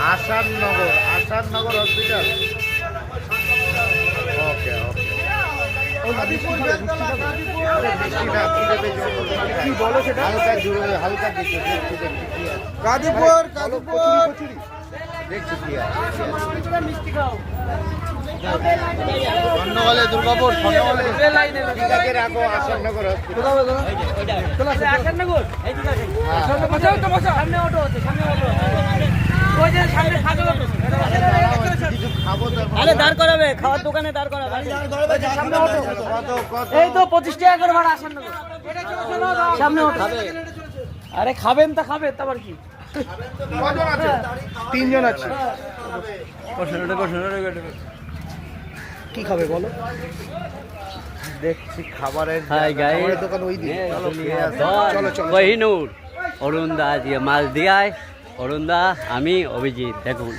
Asannagar hospital. ওকে ওকে। কি বলো সেটা? হালকা জুড়ে হালকা দেখছি দেখছি দেখছি কি আছে। গাজীপুর গাজীপুর দেখছি কি আছে। স্বর্ণগলে দুর্গাপুর স্বর্ণগলে ঠিক আছে রাখো। আসাননগর হসপিটাল। আসাননগর সামনে অটো আছে সামনে অটো ওই যে সামনে খাবে অটো। কিছু খাবো তো। আরে দাঁড় করাবে খাওয়ার দোকানে দাঁড় করাবে সামনে অটো। এই তো 25 টাকা করে ভাড়া আসাননগর সামনে অটো। আরে খাবেন তা খাবেন তারপর কি? কজন আছে? 3 জন আছে। কি খাবে বলো? দেখছি খাবারের দোকান ওই দিকে। চলো চলো। কোহিনূর অরুণ দা দিয়ে মাছ দিয়ায়। অরুণ দা আমি অভিজিৎ দেখুন